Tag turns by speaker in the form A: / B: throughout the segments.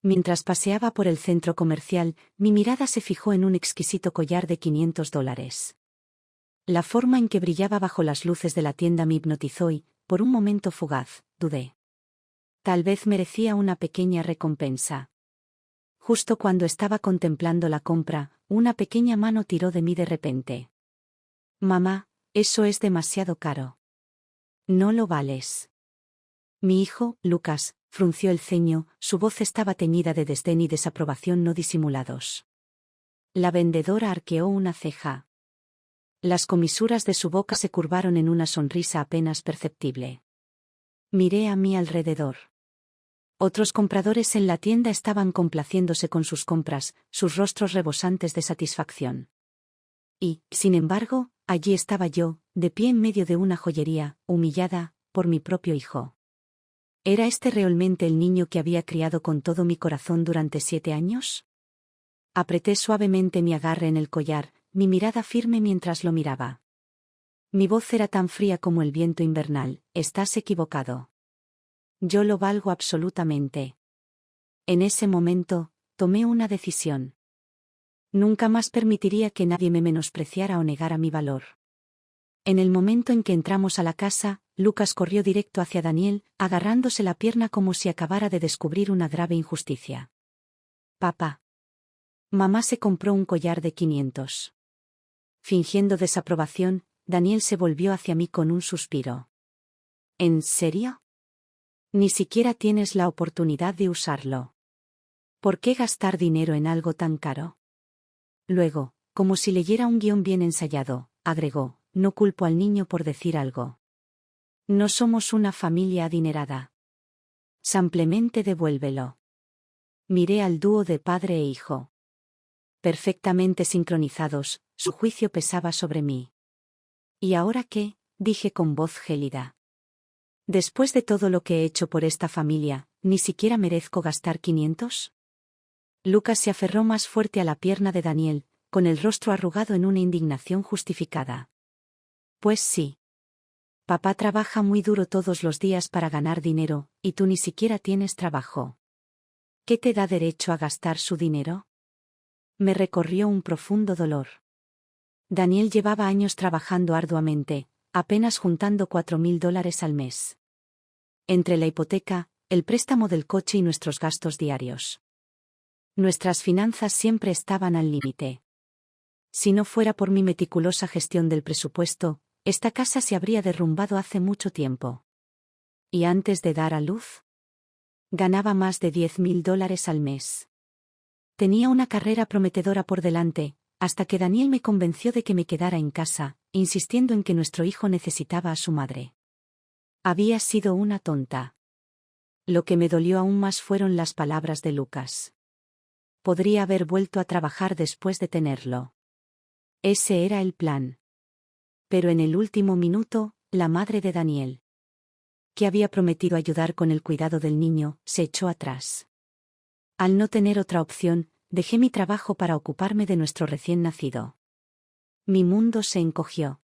A: Mientras paseaba por el centro comercial, mi mirada se fijó en un exquisito collar de $500. La forma en que brillaba bajo las luces de la tienda me hipnotizó y, por un momento fugaz, dudé. Tal vez merecía una pequeña recompensa. Justo cuando estaba contemplando la compra, una pequeña mano tiró de mí de repente. «Mamá, eso es demasiado caro. No lo vales». Mi hijo, Lucas, frunció el ceño, su voz estaba teñida de desdén y desaprobación no disimulados. La vendedora arqueó una ceja. Las comisuras de su boca se curvaron en una sonrisa apenas perceptible. Miré a mi alrededor. Otros compradores en la tienda estaban complaciéndose con sus compras, sus rostros rebosantes de satisfacción. Y, sin embargo, allí estaba yo, de pie en medio de una joyería, humillada, por mi propio hijo. ¿Era este realmente el niño que había criado con todo mi corazón durante 7 años? Apreté suavemente mi agarre en el collar, mi mirada firme mientras lo miraba. Mi voz era tan fría como el viento invernal: «Estás equivocado. Yo lo valgo absolutamente». En ese momento, tomé una decisión. Nunca más permitiría que nadie me menospreciara o negara mi valor. En el momento en que entramos a la casa, Lucas corrió directo hacia Daniel, agarrándose la pierna como si acabara de descubrir una grave injusticia. «Papá. Mamá se compró un collar de 500». Fingiendo desaprobación, Daniel se volvió hacia mí con un suspiro. «¿En serio? Ni siquiera tienes la oportunidad de usarlo. ¿Por qué gastar dinero en algo tan caro?» Luego, como si leyera un guión bien ensayado, agregó: «No culpo al niño por decir algo. No somos una familia adinerada. Simplemente devuélvelo». Miré al dúo de padre e hijo. Perfectamente sincronizados, su juicio pesaba sobre mí. «¿Y ahora qué?», dije con voz gélida. «Después de todo lo que he hecho por esta familia, ¿ni siquiera merezco gastar 500? Lucas se aferró más fuerte a la pierna de Daniel, con el rostro arrugado en una indignación justificada. «Pues sí. Papá trabaja muy duro todos los días para ganar dinero, y tú ni siquiera tienes trabajo. ¿Qué te da derecho a gastar su dinero?». Me recorrió un profundo dolor. Daniel llevaba años trabajando arduamente, apenas juntando $4,000 al mes. Entre la hipoteca, el préstamo del coche y nuestros gastos diarios. Nuestras finanzas siempre estaban al límite. Si no fuera por mi meticulosa gestión del presupuesto, esta casa se habría derrumbado hace mucho tiempo. Y antes de dar a luz, ganaba más de $10,000 al mes. Tenía una carrera prometedora por delante, hasta que Daniel me convenció de que me quedara en casa, insistiendo en que nuestro hijo necesitaba a su madre. Había sido una tonta. Lo que me dolió aún más fueron las palabras de Lucas. Podría haber vuelto a trabajar después de tenerlo. Ese era el plan. Pero en el último minuto, la madre de Daniel, que había prometido ayudar con el cuidado del niño, se echó atrás. Al no tener otra opción, dejé mi trabajo para ocuparme de nuestro recién nacido. Mi mundo se encogió.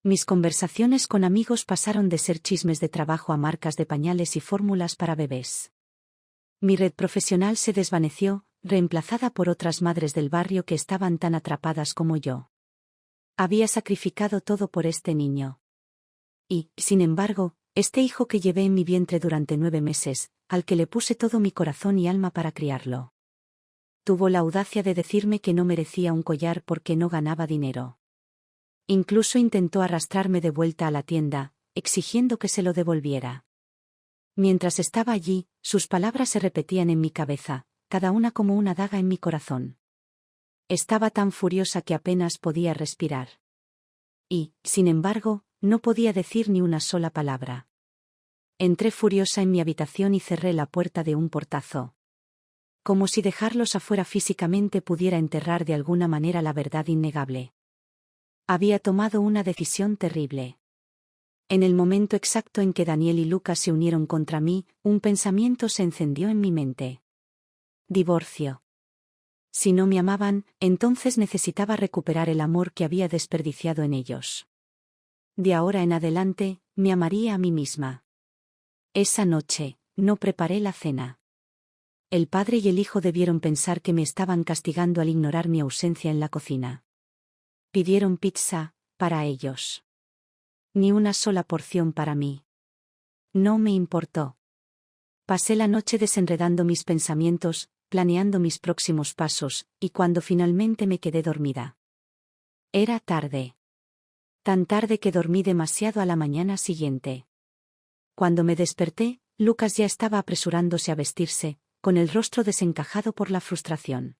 A: Mis conversaciones con amigos pasaron de ser chismes de trabajo a marcas de pañales y fórmulas para bebés. Mi red profesional se desvaneció, reemplazada por otras madres del barrio que estaban tan atrapadas como yo. Había sacrificado todo por este niño. Y, sin embargo, este hijo que llevé en mi vientre durante 9 meses, al que le puse todo mi corazón y alma para criarlo, tuvo la audacia de decirme que no merecía un collar porque no ganaba dinero. Incluso intentó arrastrarme de vuelta a la tienda, exigiendo que se lo devolviera. Mientras estaba allí, sus palabras se repetían en mi cabeza, cada una como una daga en mi corazón. Estaba tan furiosa que apenas podía respirar. Y, sin embargo, no podía decir ni una sola palabra. Entré furiosa en mi habitación y cerré la puerta de un portazo. Como si dejarlos afuera físicamente pudiera enterrar de alguna manera la verdad innegable. Había tomado una decisión terrible. En el momento exacto en que Daniel y Lucas se unieron contra mí, un pensamiento se encendió en mi mente. Divorcio. Si no me amaban, entonces necesitaba recuperar el amor que había desperdiciado en ellos. De ahora en adelante, me amaría a mí misma. Esa noche, no preparé la cena. El padre y el hijo debieron pensar que me estaban castigando al ignorar mi ausencia en la cocina. Pidieron pizza, para ellos. Ni una sola porción para mí. No me importó. Pasé la noche desenredando mis pensamientos, planeando mis próximos pasos, y cuando finalmente me quedé dormida. Era tarde. Tan tarde que dormí demasiado a la mañana siguiente. Cuando me desperté, Lucas ya estaba apresurándose a vestirse, con el rostro desencajado por la frustración.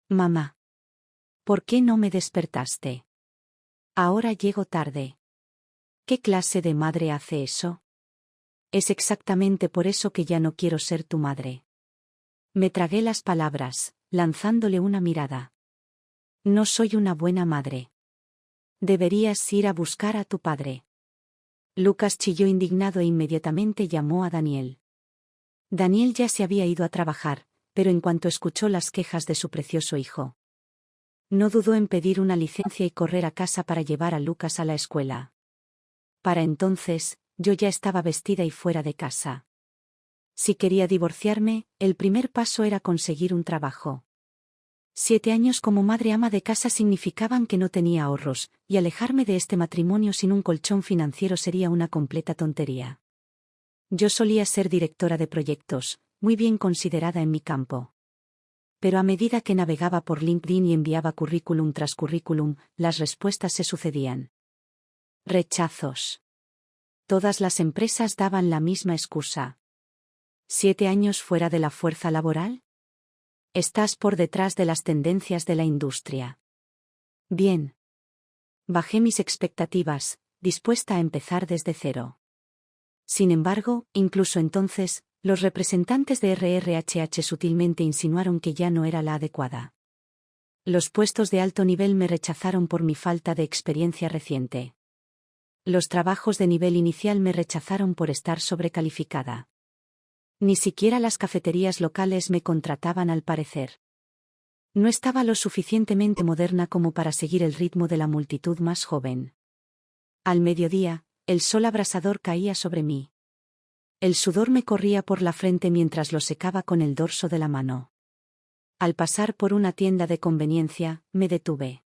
A: Mamá. ¿Por qué no me despertaste? Ahora llego tarde. ¿Qué clase de madre hace eso? Es exactamente por eso que ya no quiero ser tu madre. Me tragué las palabras, lanzándole una mirada. No soy una buena madre. Deberías ir a buscar a tu padre. Lucas chilló indignado e inmediatamente llamó a Daniel. Daniel ya se había ido a trabajar, pero en cuanto escuchó las quejas de su precioso hijo, no dudó en pedir una licencia y correr a casa para llevar a Lucas a la escuela. Para entonces, yo ya estaba vestida y fuera de casa. Si quería divorciarme, el primer paso era conseguir un trabajo. 7 años como madre ama de casa significaban que no tenía ahorros, y alejarme de este matrimonio sin un colchón financiero sería una completa tontería. Yo solía ser directora de proyectos, muy bien considerada en mi campo. Pero a medida que navegaba por LinkedIn y enviaba currículum tras currículum, las respuestas se sucedían. Rechazos. Todas las empresas daban la misma excusa. ¿7 años fuera de la fuerza laboral? Estás por detrás de las tendencias de la industria. Bien. Bajé mis expectativas, dispuesta a empezar desde cero. Sin embargo, incluso entonces, los representantes de RRHH sutilmente insinuaron que ya no era la adecuada. Los puestos de alto nivel me rechazaron por mi falta de experiencia reciente. Los trabajos de nivel inicial me rechazaron por estar sobrecalificada. Ni siquiera las cafeterías locales me contrataban al parecer. No estaba lo suficientemente moderna como para seguir el ritmo de la multitud más joven. Al mediodía, el sol abrasador caía sobre mí. El sudor me corría por la frente mientras lo secaba con el dorso de la mano. Al pasar por una tienda de conveniencia, me detuve.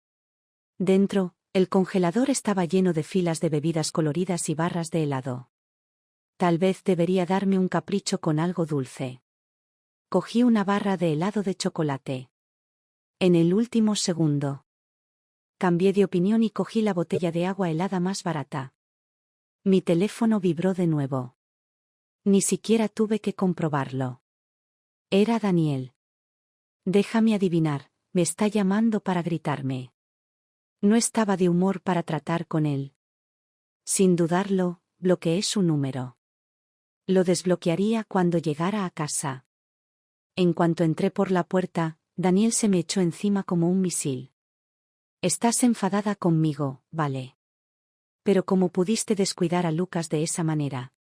A: Dentro, el congelador estaba lleno de filas de bebidas coloridas y barras de helado. Tal vez debería darme un capricho con algo dulce. Cogí una barra de helado de chocolate. En el último segundo. Cambié de opinión y cogí la botella de agua helada más barata. Mi teléfono vibró de nuevo. Ni siquiera tuve que comprobarlo. Era Daniel. Déjame adivinar, me está llamando para gritarme. No estaba de humor para tratar con él. Sin dudarlo, bloqueé su número. Lo desbloquearía cuando llegara a casa. En cuanto entré por la puerta, Daniel se me echó encima como un misil. Estás enfadada conmigo, vale. Pero ¿cómo pudiste descuidar a Lucas de esa manera?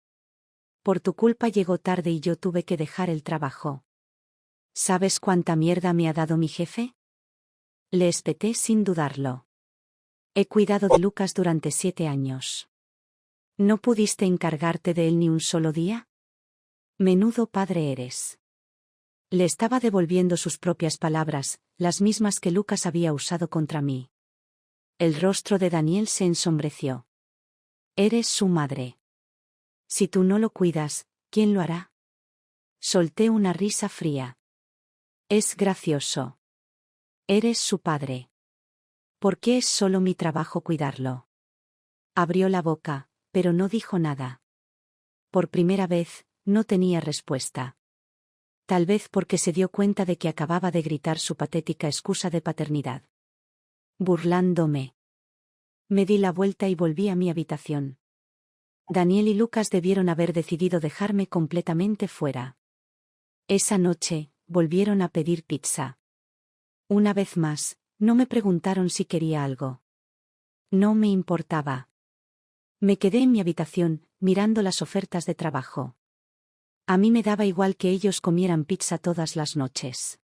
A: Por tu culpa llegó tarde y yo tuve que dejar el trabajo. ¿Sabes cuánta mierda me ha dado mi jefe? Le espeté sin dudarlo. He cuidado de Lucas durante 7 años. ¿No pudiste encargarte de él ni un solo día? Menudo padre eres. Le estaba devolviendo sus propias palabras, las mismas que Lucas había usado contra mí. El rostro de Daniel se ensombreció. Eres su madre. Si tú no lo cuidas, ¿quién lo hará? Solté una risa fría. Es gracioso. Eres su padre. ¿Por qué es solo mi trabajo cuidarlo? Abrió la boca, pero no dijo nada. Por primera vez, no tenía respuesta. Tal vez porque se dio cuenta de que acababa de gritar su patética excusa de paternidad. Burlándome. Me di la vuelta y volví a mi habitación. Daniel y Lucas debieron haber decidido dejarme completamente fuera. Esa noche, volvieron a pedir pizza. Una vez más, no me preguntaron si quería algo. No me importaba. Me quedé en mi habitación, mirando las ofertas de trabajo. A mí me daba igual que ellos comieran pizza todas las noches.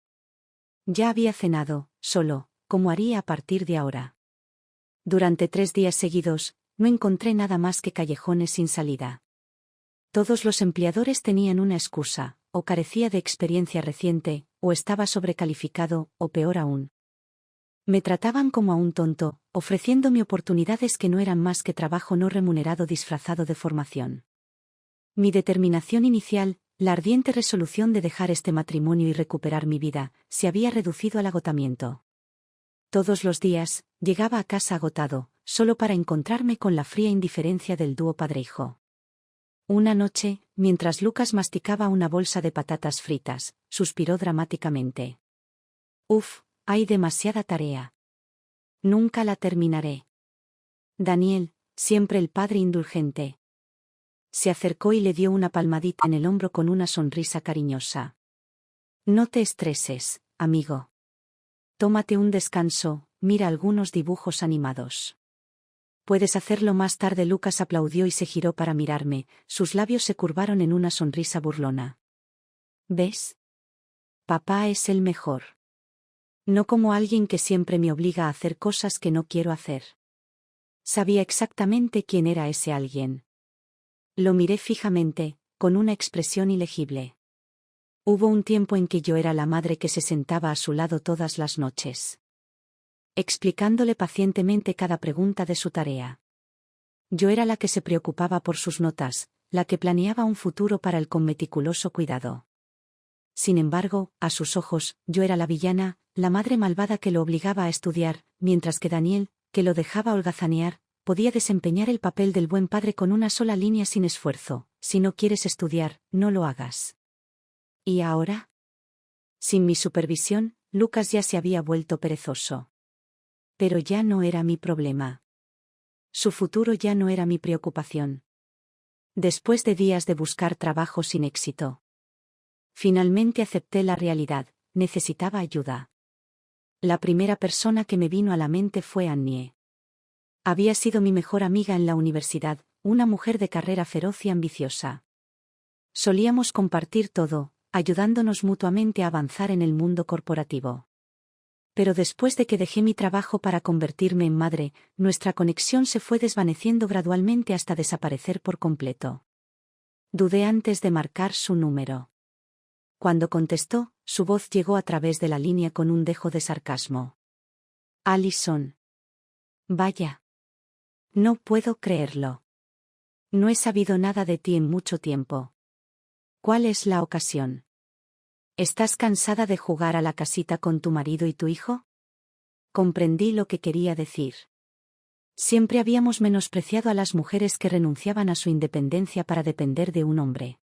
A: Ya había cenado, solo, como haría a partir de ahora. Durante 3 días seguidos, no encontré nada más que callejones sin salida. Todos los empleadores tenían una excusa, o carecía de experiencia reciente, o estaba sobrecalificado, o peor aún. Me trataban como a un tonto, ofreciéndome oportunidades que no eran más que trabajo no remunerado disfrazado de formación. Mi determinación inicial, la ardiente resolución de dejar este matrimonio y recuperar mi vida, se había reducido al agotamiento. Todos los días, llegaba a casa agotado, solo para encontrarme con la fría indiferencia del dúo padre-hijo. Una noche, mientras Lucas masticaba una bolsa de patatas fritas, suspiró dramáticamente. Uf, hay demasiada tarea. Nunca la terminaré. Daniel, siempre el padre indulgente. Se acercó y le dio una palmadita en el hombro con una sonrisa cariñosa. No te estreses, amigo. Tómate un descanso, mira algunos dibujos animados. Puedes hacerlo más tarde. Lucas aplaudió y se giró para mirarme, sus labios se curvaron en una sonrisa burlona. ¿Ves? Papá es el mejor. No como alguien que siempre me obliga a hacer cosas que no quiero hacer. Sabía exactamente quién era ese alguien. Lo miré fijamente, con una expresión ilegible. Hubo un tiempo en que yo era la madre que se sentaba a su lado todas las noches, explicándole pacientemente cada pregunta de su tarea. Yo era la que se preocupaba por sus notas, la que planeaba un futuro para él con meticuloso cuidado. Sin embargo, a sus ojos, yo era la villana, la madre malvada que lo obligaba a estudiar, mientras que Daniel, que lo dejaba holgazanear, podía desempeñar el papel del buen padre con una sola línea sin esfuerzo: si no quieres estudiar, no lo hagas. ¿Y ahora? Sin mi supervisión, Lucas ya se había vuelto perezoso. Pero ya no era mi problema. Su futuro ya no era mi preocupación. Después de días de buscar trabajo sin éxito, finalmente acepté la realidad: necesitaba ayuda. La primera persona que me vino a la mente fue Annie. Había sido mi mejor amiga en la universidad, una mujer de carrera feroz y ambiciosa. Solíamos compartir todo, ayudándonos mutuamente a avanzar en el mundo corporativo. Pero después de que dejé mi trabajo para convertirme en madre, nuestra conexión se fue desvaneciendo gradualmente hasta desaparecer por completo. Dudé antes de marcar su número. Cuando contestó, su voz llegó a través de la línea con un dejo de sarcasmo. Alison. Vaya. No puedo creerlo. No he sabido nada de ti en mucho tiempo. ¿Cuál es la ocasión? ¿Estás cansada de jugar a la casita con tu marido y tu hijo? Comprendí lo que quería decir. Siempre habíamos menospreciado a las mujeres que renunciaban a su independencia para depender de un hombre.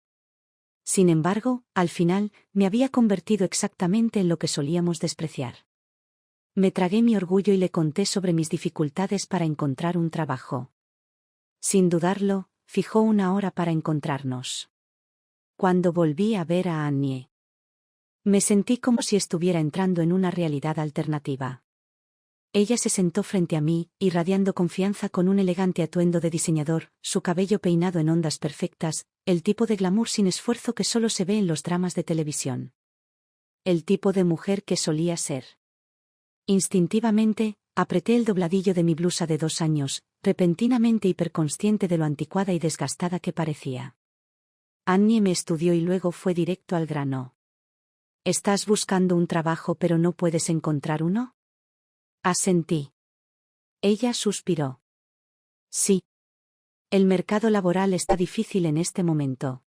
A: Sin embargo, al final, me había convertido exactamente en lo que solíamos despreciar. Me tragué mi orgullo y le conté sobre mis dificultades para encontrar un trabajo. Sin dudarlo, fijó una hora para encontrarnos. Cuando volví a ver a Annie, me sentí como si estuviera entrando en una realidad alternativa. Ella se sentó frente a mí, irradiando confianza con un elegante atuendo de diseñador, su cabello peinado en ondas perfectas, el tipo de glamour sin esfuerzo que solo se ve en los dramas de televisión. El tipo de mujer que solía ser. Instintivamente, apreté el dobladillo de mi blusa de 2 años, repentinamente hiperconsciente de lo anticuada y desgastada que parecía. Annie me estudió y luego fue directo al grano. ¿Estás buscando un trabajo pero no puedes encontrar uno? Asentí. Ella suspiró. Sí. El mercado laboral está difícil en este momento.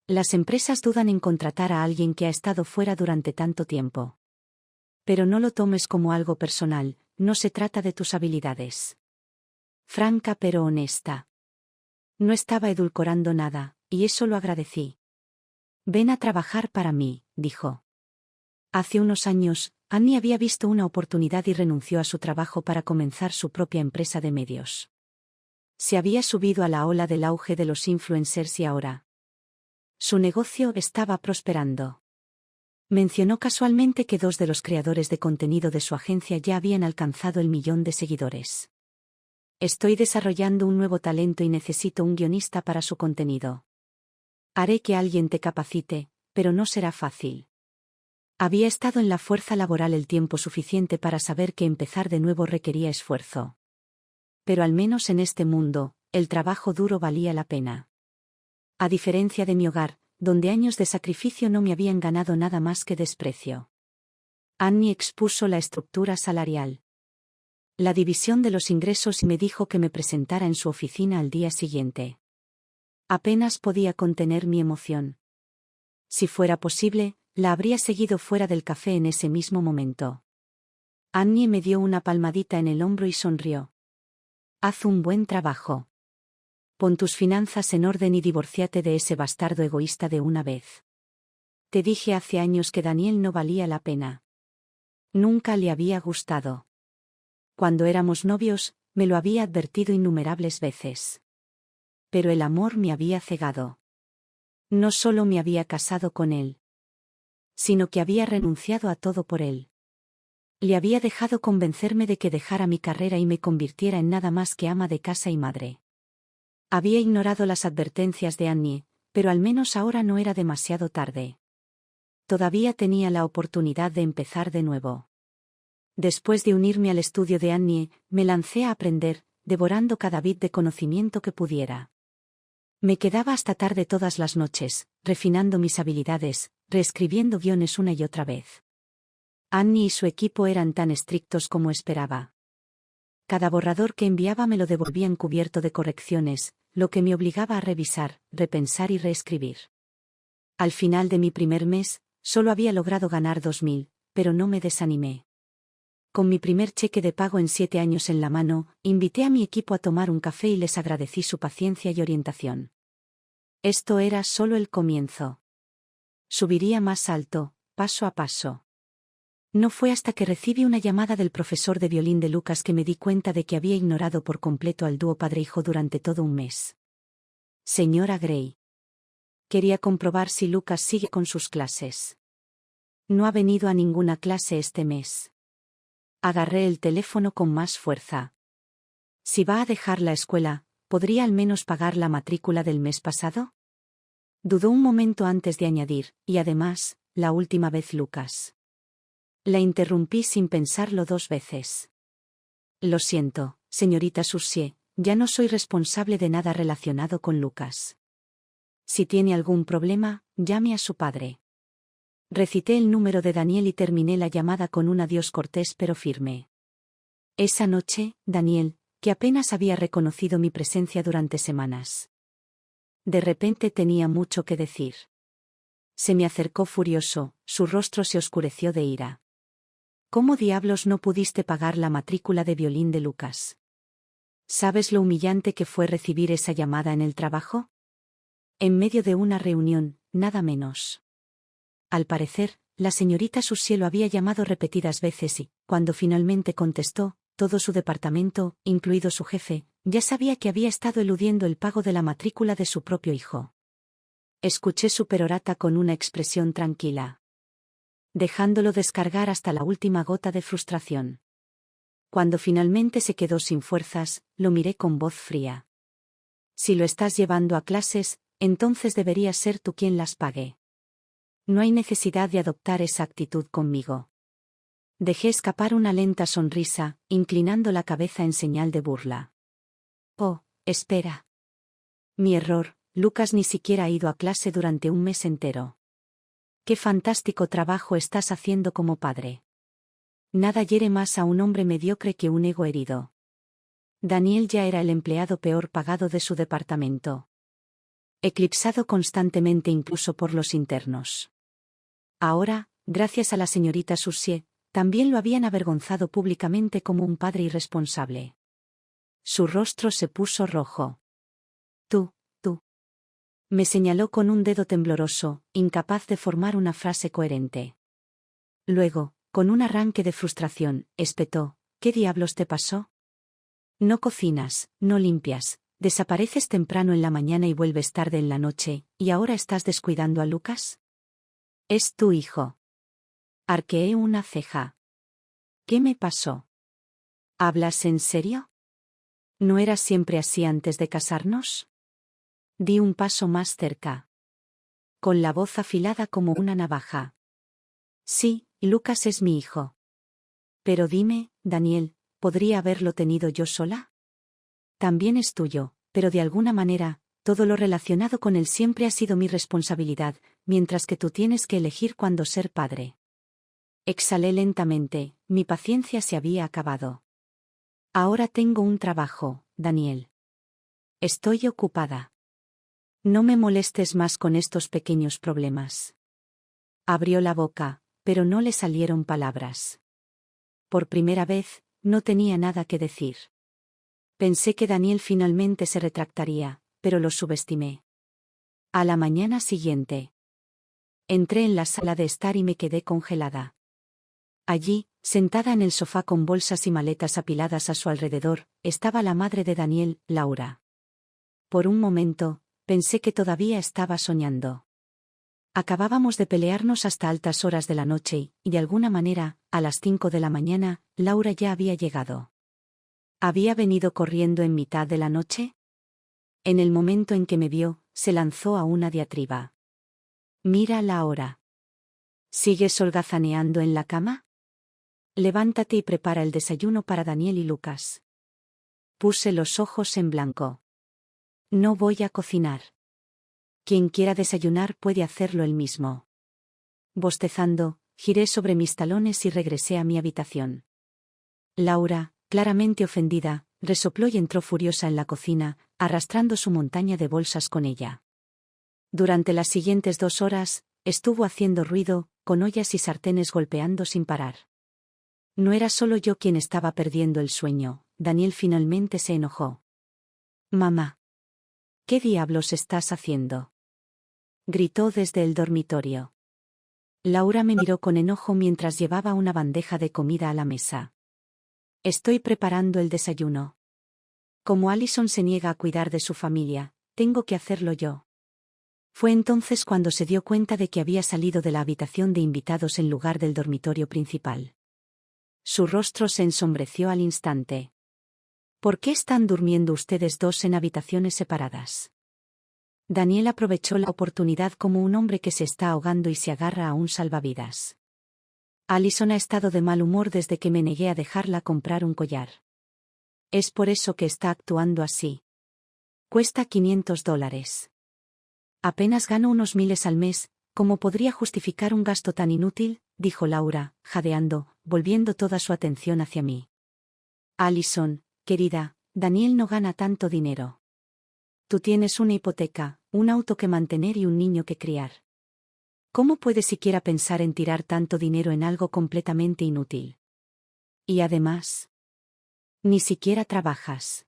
A: Las empresas dudan en contratar a alguien que ha estado fuera durante tanto tiempo. Pero no lo tomes como algo personal, no se trata de tus habilidades. Franca pero honesta. No estaba edulcorando nada, y eso lo agradecí. Ven a trabajar para mí, dijo. Hace unos años, Annie había visto una oportunidad y renunció a su trabajo para comenzar su propia empresa de medios. Se había subido a la ola del auge de los influencers y ahora su negocio estaba prosperando. Mencionó casualmente que 2 de los creadores de contenido de su agencia ya habían alcanzado el 1.000.000 de seguidores. Estoy desarrollando un nuevo talento y necesito un guionista para su contenido. Haré que alguien te capacite, pero no será fácil. Había estado en la fuerza laboral el tiempo suficiente para saber que empezar de nuevo requería esfuerzo. Pero al menos en este mundo, el trabajo duro valía la pena. A diferencia de mi hogar, donde años de sacrificio no me habían ganado nada más que desprecio. Annie expuso la estructura salarial. La división de los ingresos y me dijo que me presentara en su oficina al día siguiente. Apenas podía contener mi emoción. Si fuera posible, la habría seguido fuera del café en ese mismo momento. Annie me dio una palmadita en el hombro y sonrió. Haz un buen trabajo. Pon tus finanzas en orden y divórciate de ese bastardo egoísta de una vez. Te dije hace años que Daniel no valía la pena. Nunca le había gustado. Cuando éramos novios, me lo había advertido innumerables veces. Pero el amor me había cegado. No solo me había casado con él, sino que había renunciado a todo por él. Le había dejado convencerme de que dejara mi carrera y me convirtiera en nada más que ama de casa y madre. Había ignorado las advertencias de Annie, pero al menos ahora no era demasiado tarde. Todavía tenía la oportunidad de empezar de nuevo. Después de unirme al estudio de Annie, me lancé a aprender, devorando cada bit de conocimiento que pudiera. Me quedaba hasta tarde todas las noches, refinando mis habilidades, reescribiendo guiones una y otra vez. Annie y su equipo eran tan estrictos como esperaba. Cada borrador que enviaba me lo devolvían cubierto de correcciones, lo que me obligaba a revisar, repensar y reescribir. Al final de mi primer mes, solo había logrado ganar 2.000, pero no me desanimé. Con mi primer cheque de pago en 7 años en la mano, invité a mi equipo a tomar un café y les agradecí su paciencia y orientación. Esto era solo el comienzo. Subiría más alto, paso a paso. No fue hasta que recibí una llamada del profesor de violín de Lucas que me di cuenta de que había ignorado por completo al dúo padre-hijo durante todo un mes. Señora Gray. Quería comprobar si Lucas sigue con sus clases. No ha venido a ninguna clase este mes. Agarré el teléfono con más fuerza. Si va a dejar la escuela, ¿podría al menos pagar la matrícula del mes pasado? Dudó un momento antes de añadir, y además, la última vez Lucas. La interrumpí sin pensarlo 2 veces. Lo siento, señorita Soucier, ya no soy responsable de nada relacionado con Lucas. Si tiene algún problema, llame a su padre. Recité el número de Daniel y terminé la llamada con un adiós cortés pero firme. Esa noche, Daniel, que apenas había reconocido mi presencia durante semanas. De repente tenía mucho que decir. Se me acercó furioso, su rostro se oscureció de ira. ¿Cómo diablos no pudiste pagar la matrícula de violín de Lucas? ¿Sabes lo humillante que fue recibir esa llamada en el trabajo? En medio de una reunión, nada menos. Al parecer, la señorita Soucier lo había llamado repetidas veces y, cuando finalmente contestó, todo su departamento, incluido su jefe, ya sabía que había estado eludiendo el pago de la matrícula de su propio hijo. Escuché su perorata con una expresión tranquila, dejándolo descargar hasta la última gota de frustración. Cuando finalmente se quedó sin fuerzas, lo miré con voz fría. Si lo estás llevando a clases, entonces deberías ser tú quien las pague. No hay necesidad de adoptar esa actitud conmigo. Dejé escapar una lenta sonrisa, inclinando la cabeza en señal de burla. Oh, espera. Mi error, Lucas ni siquiera ha ido a clase durante un mes entero. Qué fantástico trabajo estás haciendo como padre. Nada hiere más a un hombre mediocre que un ego herido. Daniel ya era el empleado peor pagado de su departamento. Eclipsado constantemente incluso por los internos. Ahora, gracias a la señorita Soucier, también lo habían avergonzado públicamente como un padre irresponsable. Su rostro se puso rojo. Tú. Me señaló con un dedo tembloroso, incapaz de formar una frase coherente. Luego, con un arranque de frustración, espetó, ¿qué diablos te pasó? No cocinas, no limpias, desapareces temprano en la mañana y vuelves tarde en la noche, ¿y ahora estás descuidando a Lucas? Es tu hijo. Arqueé una ceja. ¿Qué me pasó? ¿Hablas en serio? ¿No eras siempre así antes de casarnos? Di un paso más cerca. Con la voz afilada como una navaja. Sí, Lucas es mi hijo. Pero dime, Daniel, ¿podría haberlo tenido yo sola? También es tuyo, pero de alguna manera, todo lo relacionado con él siempre ha sido mi responsabilidad, mientras que tú tienes que elegir cuándo ser padre. Exhalé lentamente, mi paciencia se había acabado. Ahora tengo un trabajo, Daniel. Estoy ocupada. No me molestes más con estos pequeños problemas. Abrió la boca, pero no le salieron palabras. Por primera vez, no tenía nada que decir. Pensé que Daniel finalmente se retractaría, pero lo subestimé. A la mañana siguiente. Entré en la sala de estar y me quedé congelada. Allí, sentada en el sofá con bolsas y maletas apiladas a su alrededor, estaba la madre de Daniel, Laura. Por un momento, pensé que todavía estaba soñando. Acabábamos de pelearnos hasta altas horas de la noche y, de alguna manera, a las 5 de la mañana, Laura ya había llegado. ¿Había venido corriendo en mitad de la noche? En el momento en que me vio, se lanzó a una diatriba. Mira la hora. ¿Sigues holgazaneando en la cama? Levántate y prepara el desayuno para Daniel y Lucas. Puse los ojos en blanco. No voy a cocinar. Quien quiera desayunar puede hacerlo él mismo. Bostezando, giré sobre mis talones y regresé a mi habitación. Laura, claramente ofendida, resopló y entró furiosa en la cocina, arrastrando su montaña de bolsas con ella. Durante las siguientes 2 horas, estuvo haciendo ruido, con ollas y sartenes golpeando sin parar. No era solo yo quien estaba perdiendo el sueño, Daniel finalmente se enojó. Mamá. ¿Qué diablos estás haciendo? Gritó desde el dormitorio. Laura me miró con enojo mientras llevaba una bandeja de comida a la mesa. Estoy preparando el desayuno. Como Allison se niega a cuidar de su familia, tengo que hacerlo yo. Fue entonces cuando se dio cuenta de que había salido de la habitación de invitados en lugar del dormitorio principal. Su rostro se ensombreció al instante. ¿Por qué están durmiendo ustedes dos en habitaciones separadas? Daniel aprovechó la oportunidad como un hombre que se está ahogando y se agarra a un salvavidas. Allison ha estado de mal humor desde que me negué a dejarla comprar un collar. Es por eso que está actuando así. Cuesta $500. Apenas gano unos miles al mes, ¿cómo podría justificar un gasto tan inútil?, dijo Laura, jadeando, volviendo toda su atención hacia mí. Allison, querida, Daniel no gana tanto dinero. Tú tienes una hipoteca, un auto que mantener y un niño que criar. ¿Cómo puedes siquiera pensar en tirar tanto dinero en algo completamente inútil? Y además, ni siquiera trabajas.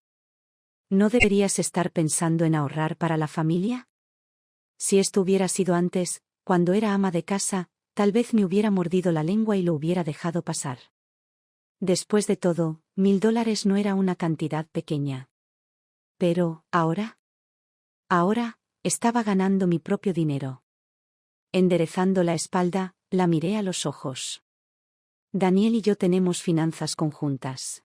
A: ¿No deberías estar pensando en ahorrar para la familia? Si esto hubiera sido antes, cuando era ama de casa, tal vez me hubiera mordido la lengua y lo hubiera dejado pasar. Después de todo, $1000 no era una cantidad pequeña. Pero, ¿ahora? Ahora, estaba ganando mi propio dinero. Enderezando la espalda, la miré a los ojos. Daniel y yo tenemos finanzas conjuntas.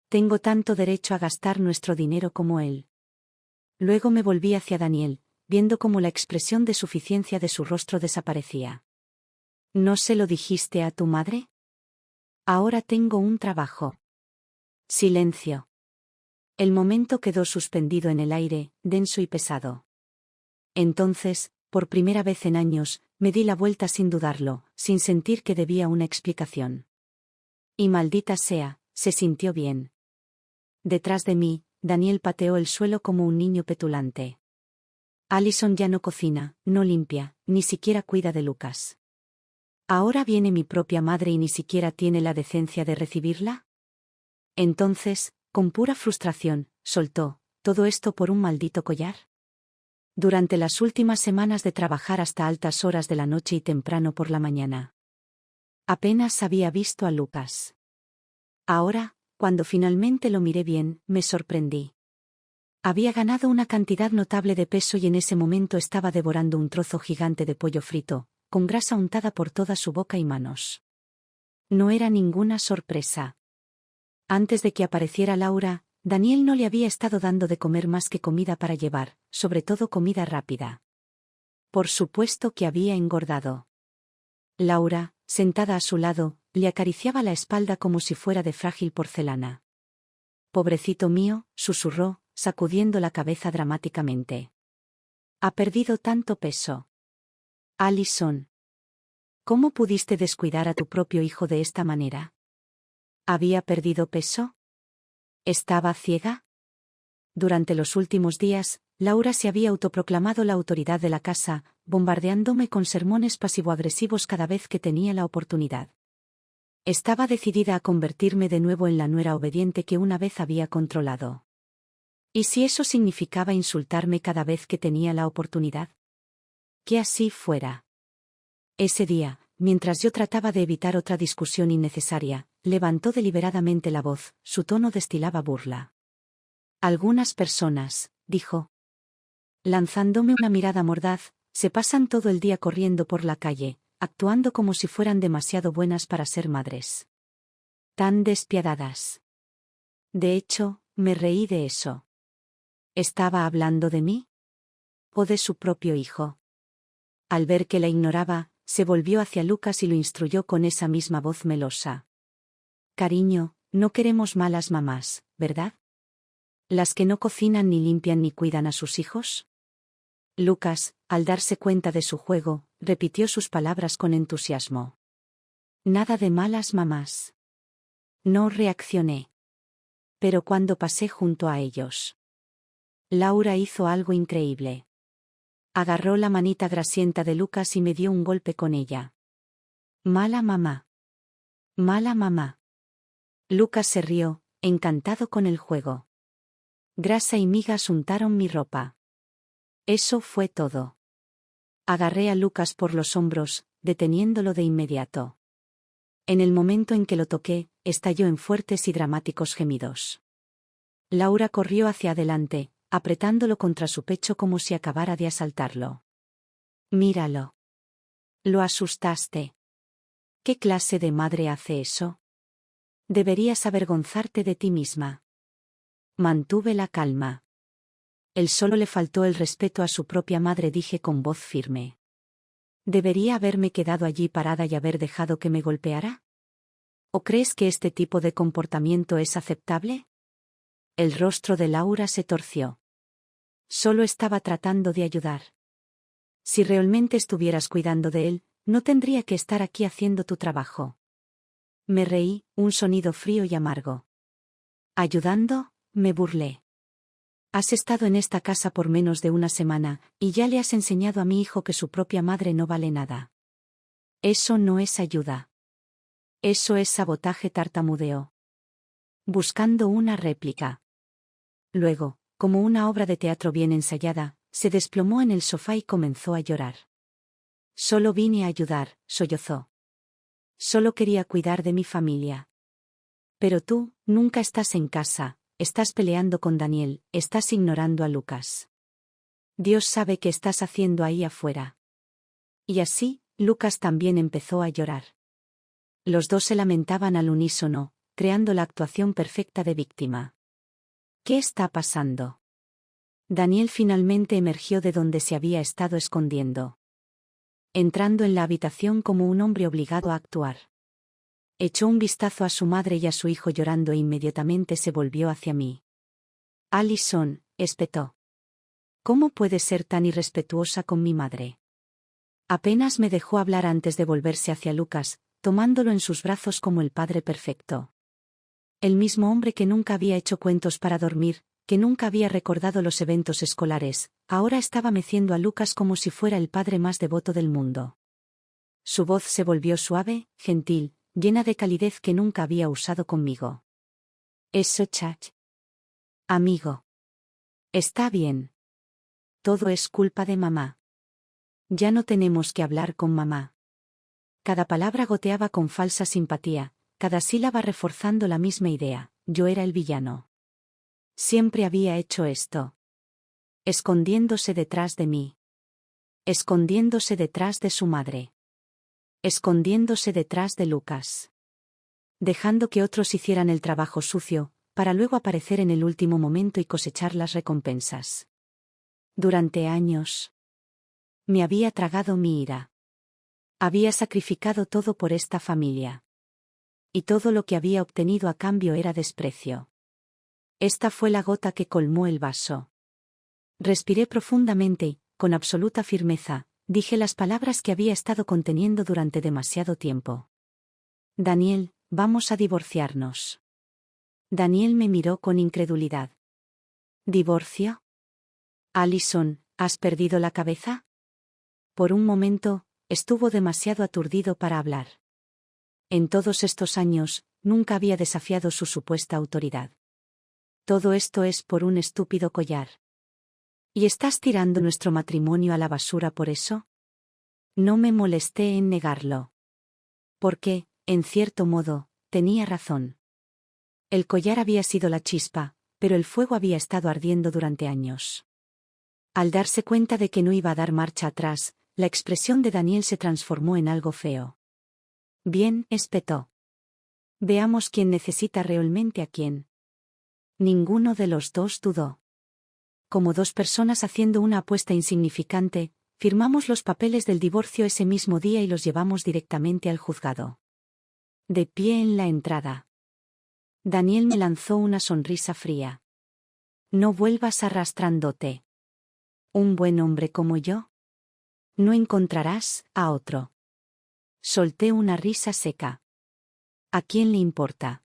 A: Tengo tanto derecho a gastar nuestro dinero como él. Luego me volví hacia Daniel, viendo cómo la expresión de suficiencia de su rostro desaparecía. ¿No se lo dijiste a tu madre? Ahora tengo un trabajo. Silencio. El momento quedó suspendido en el aire, denso y pesado. Entonces, por primera vez en años, me di la vuelta sin dudarlo, sin sentir que debía una explicación. Y maldita sea, se sintió bien. Detrás de mí, Daniel pateó el suelo como un niño petulante. Allison ya no cocina, no limpia, ni siquiera cuida de Lucas. ¿Ahora viene mi propia madre y ni siquiera tiene la decencia de recibirla? Entonces, con pura frustración, soltó, ¿todo esto por un maldito collar? Durante las últimas semanas de trabajar hasta altas horas de la noche y temprano por la mañana. Apenas había visto a Lucas. Ahora, cuando finalmente lo miré bien, me sorprendí. Había ganado una cantidad notable de peso y en ese momento estaba devorando un trozo gigante de pollo frito, con grasa untada por toda su boca y manos. No era ninguna sorpresa. Antes de que apareciera Laura, Daniel no le había estado dando de comer más que comida para llevar, sobre todo comida rápida. Por supuesto que había engordado. Laura, sentada a su lado, le acariciaba la espalda como si fuera de frágil porcelana. Pobrecito mío, susurró, sacudiendo la cabeza dramáticamente. Ha perdido tanto peso. Allison. ¿Cómo pudiste descuidar a tu propio hijo de esta manera? ¿Había perdido peso? ¿Estaba ciega? Durante los últimos días, Laura se había autoproclamado la autoridad de la casa, bombardeándome con sermones pasivo-agresivos cada vez que tenía la oportunidad. Estaba decidida a convertirme de nuevo en la nuera obediente que una vez había controlado. ¿Y si eso significaba insultarme cada vez que tenía la oportunidad? Que así fuera. Ese día, mientras yo trataba de evitar otra discusión innecesaria, levantó deliberadamente la voz, su tono destilaba burla. Algunas personas, dijo, lanzándome una mirada mordaz, se pasan todo el día corriendo por la calle, actuando como si fueran demasiado buenas para ser madres. Tan despiadadas. De hecho, me reí de eso. ¿Estaba hablando de mí? ¿O de su propio hijo? Al ver que la ignoraba, se volvió hacia Lucas y lo instruyó con esa misma voz melosa. Cariño, no queremos malas mamás, ¿verdad? ¿Las que no cocinan ni limpian ni cuidan a sus hijos? Lucas, al darse cuenta de su juego, repitió sus palabras con entusiasmo. Nada de malas mamás. No reaccioné. Pero cuando pasé junto a ellos, Laura hizo algo increíble. Agarró la manita grasienta de Lucas y me dio un golpe con ella. Mala mamá. Mala mamá. Lucas se rió, encantado con el juego. Grasa y migas untaron mi ropa. Eso fue todo. Agarré a Lucas por los hombros, deteniéndolo de inmediato. En el momento en que lo toqué, estalló en fuertes y dramáticos gemidos. Laura corrió hacia adelante, apretándolo contra su pecho como si acabara de asaltarlo. Míralo. Lo asustaste. ¿Qué clase de madre hace eso? Deberías avergonzarte de ti misma. Mantuve la calma. Él solo le faltó el respeto a su propia madre, dije con voz firme. ¿Debería haberme quedado allí parada y haber dejado que me golpeara? ¿O crees que este tipo de comportamiento es aceptable? El rostro de Laura se torció. Solo estaba tratando de ayudar. Si realmente estuvieras cuidando de él, no tendría que estar aquí haciendo tu trabajo. Me reí, un sonido frío y amargo. ¿Ayudando? Me burlé. Has estado en esta casa por menos de una semana, y ya le has enseñado a mi hijo que su propia madre no vale nada. Eso no es ayuda. Eso es sabotaje, tartamudeó. Buscando una réplica. Luego, como una obra de teatro bien ensayada, se desplomó en el sofá y comenzó a llorar. Solo vine a ayudar, sollozó. Solo quería cuidar de mi familia. Pero tú, nunca estás en casa, estás peleando con Daniel, estás ignorando a Lucas. Dios sabe qué estás haciendo ahí afuera. Y así, Lucas también empezó a llorar. Los dos se lamentaban al unísono, creando la actuación perfecta de víctima. ¿Qué está pasando? Daniel finalmente emergió de donde se había estado escondiendo. Entrando en la habitación como un hombre obligado a actuar. Echó un vistazo a su madre y a su hijo llorando e inmediatamente se volvió hacia mí. Allison, espetó. ¿Cómo puedes ser tan irrespetuosa con mi madre? Apenas me dejó hablar antes de volverse hacia Lucas, tomándolo en sus brazos como el padre perfecto. El mismo hombre que nunca había hecho cuentos para dormir, que nunca había recordado los eventos escolares, ahora estaba meciendo a Lucas como si fuera el padre más devoto del mundo. Su voz se volvió suave, gentil, llena de calidez que nunca había usado conmigo. Eso, Chach. Amigo. Está bien. Todo es culpa de mamá. Ya no tenemos que hablar con mamá. Cada palabra goteaba con falsa simpatía, cada sílaba reforzando la misma idea, yo era el villano. Siempre había hecho esto. Escondiéndose detrás de mí. Escondiéndose detrás de su madre. Escondiéndose detrás de Lucas. Dejando que otros hicieran el trabajo sucio, para luego aparecer en el último momento y cosechar las recompensas. Durante años. Me había tragado mi ira. Había sacrificado todo por esta familia. Y todo lo que había obtenido a cambio era desprecio. Esta fue la gota que colmó el vaso. Respiré profundamente y, con absoluta firmeza, dije las palabras que había estado conteniendo durante demasiado tiempo. Daniel, vamos a divorciarnos. Daniel me miró con incredulidad. ¿Divorcio? Alison, ¿has perdido la cabeza? Por un momento, estuvo demasiado aturdido para hablar. En todos estos años, nunca había desafiado su supuesta autoridad. Todo esto es por un estúpido collar. ¿Y estás tirando nuestro matrimonio a la basura por eso? No me molesté en negarlo. Porque, en cierto modo, tenía razón. El collar había sido la chispa, pero el fuego había estado ardiendo durante años. Al darse cuenta de que no iba a dar marcha atrás, la expresión de Daniel se transformó en algo feo. Bien, espetó. Veamos quién necesita realmente a quién. Ninguno de los dos dudó. Como dos personas haciendo una apuesta insignificante, firmamos los papeles del divorcio ese mismo día y los llevamos directamente al juzgado. De pie en la entrada. Daniel me lanzó una sonrisa fría. No vuelvas arrastrándote. ¿Un buen hombre como yo? No encontrarás a otro. Solté una risa seca. ¿A quién le importa?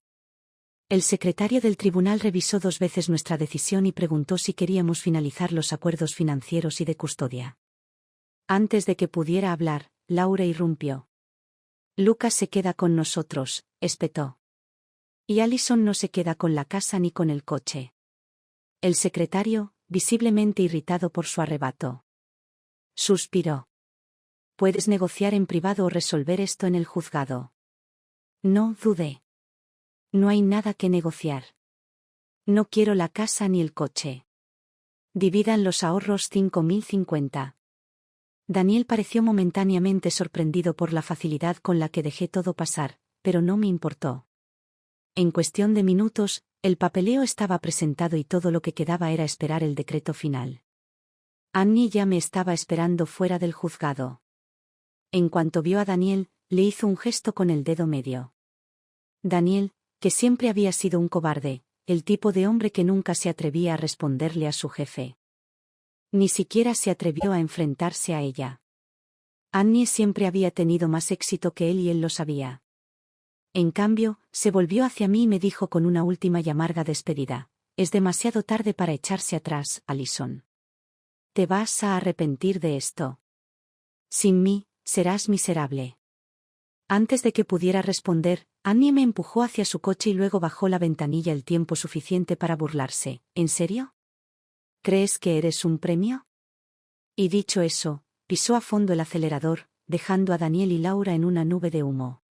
A: El secretario del tribunal revisó 2 veces nuestra decisión y preguntó si queríamos finalizar los acuerdos financieros y de custodia. Antes de que pudiera hablar, Laura irrumpió. Lucas se queda con nosotros, espetó. Y Alison no se queda con la casa ni con el coche. El secretario, visiblemente irritado por su arrebato, suspiró. Puedes negociar en privado o resolver esto en el juzgado. No dudé. No hay nada que negociar. No quiero la casa ni el coche. Dividan los ahorros 5.050. Daniel pareció momentáneamente sorprendido por la facilidad con la que dejé todo pasar, pero no me importó. En cuestión de minutos, el papeleo estaba presentado y todo lo que quedaba era esperar el decreto final. Annie ya me estaba esperando fuera del juzgado. En cuanto vio a Daniel, le hizo un gesto con el dedo medio. Daniel, que siempre había sido un cobarde, el tipo de hombre que nunca se atrevía a responderle a su jefe. Ni siquiera se atrevió a enfrentarse a ella. Annie siempre había tenido más éxito que él y él lo sabía. En cambio, se volvió hacia mí y me dijo con una última y amarga despedida: es demasiado tarde para echarse atrás, Alison. Te vas a arrepentir de esto. Sin mí, serás miserable. Antes de que pudiera responder, Annie me empujó hacia su coche y luego bajó la ventanilla el tiempo suficiente para burlarse. ¿En serio? ¿Crees que eres un premio? Y dicho eso, pisó a fondo el acelerador, dejando a Daniel y Laura en una nube de humo.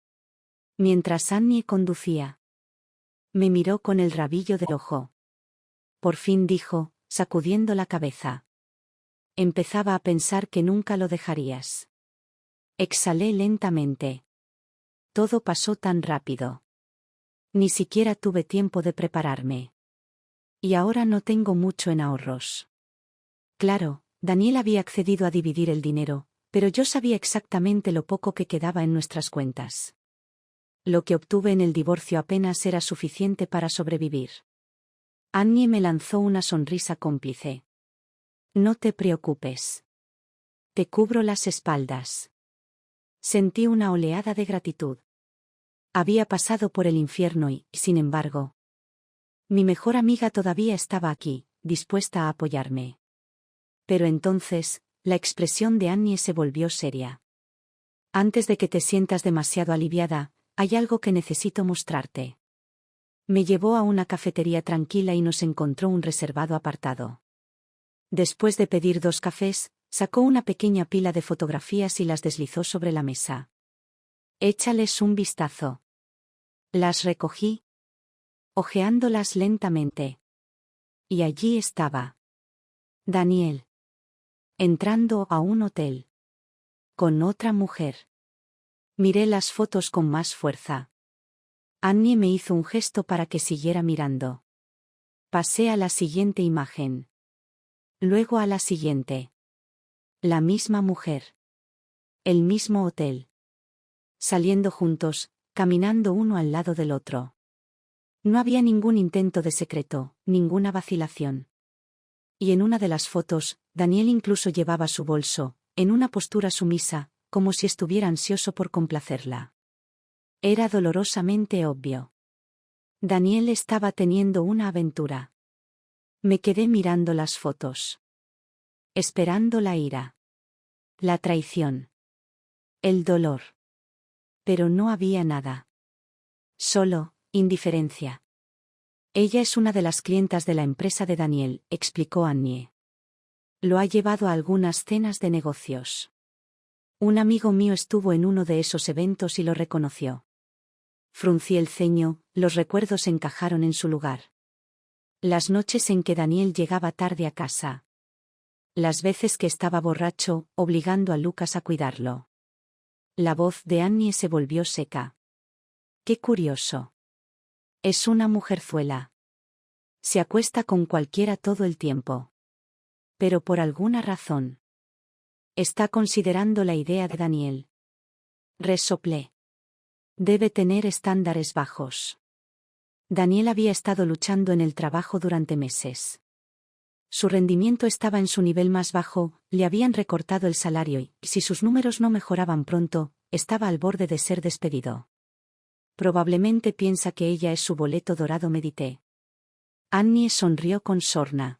A: Mientras Annie conducía, me miró con el rabillo del ojo. Por fin dijo, sacudiendo la cabeza. Empezaba a pensar que nunca lo dejarías. Exhalé lentamente. Todo pasó tan rápido. Ni siquiera tuve tiempo de prepararme. Y ahora no tengo mucho en ahorros. Claro, Daniel había accedido a dividir el dinero, pero yo sabía exactamente lo poco que quedaba en nuestras cuentas. Lo que obtuve en el divorcio apenas era suficiente para sobrevivir. Annie me lanzó una sonrisa cómplice. No te preocupes. Te cubro las espaldas. Sentí una oleada de gratitud. Había pasado por el infierno y, sin embargo, mi mejor amiga todavía estaba aquí, dispuesta a apoyarme. Pero entonces, la expresión de Annie se volvió seria. Antes de que te sientas demasiado aliviada, hay algo que necesito mostrarte. Me llevó a una cafetería tranquila y nos encontró un reservado apartado. Después de pedir 2 cafés, sacó una pequeña pila de fotografías y las deslizó sobre la mesa. Échales un vistazo. Las recogí, hojeándolas lentamente. Y allí estaba Daniel, entrando a un hotel con otra mujer. Miré las fotos con más fuerza. Annie me hizo un gesto para que siguiera mirando. Pasé a la siguiente imagen. Luego a la siguiente. La misma mujer. El mismo hotel. Saliendo juntos, caminando uno al lado del otro. No había ningún intento de secreto, ninguna vacilación. Y en una de las fotos, Daniel incluso llevaba su bolso, en una postura sumisa, como si estuviera ansioso por complacerla. Era dolorosamente obvio. Daniel estaba teniendo una aventura. Me quedé mirando las fotos. Esperando la ira. La traición. El dolor. Pero no había nada. Solo, indiferencia. Ella es una de las clientas de la empresa de Daniel, explicó Annie. Lo ha llevado a algunas cenas de negocios. Un amigo mío estuvo en uno de esos eventos y lo reconoció. Fruncí el ceño, los recuerdos encajaron en su lugar. Las noches en que Daniel llegaba tarde a casa. Las veces que estaba borracho, obligando a Lucas a cuidarlo. La voz de Annie se volvió seca. Qué curioso. Es una mujerzuela. Se acuesta con cualquiera todo el tiempo. Pero por alguna razón. Está considerando la idea de Daniel. Resoplé. Debe tener estándares bajos. Daniel había estado luchando en el trabajo durante meses. Su rendimiento estaba en su nivel más bajo, le habían recortado el salario y, si sus números no mejoraban pronto, estaba al borde de ser despedido. Probablemente piensa que ella es su boleto dorado, medité. Annie sonrió con sorna.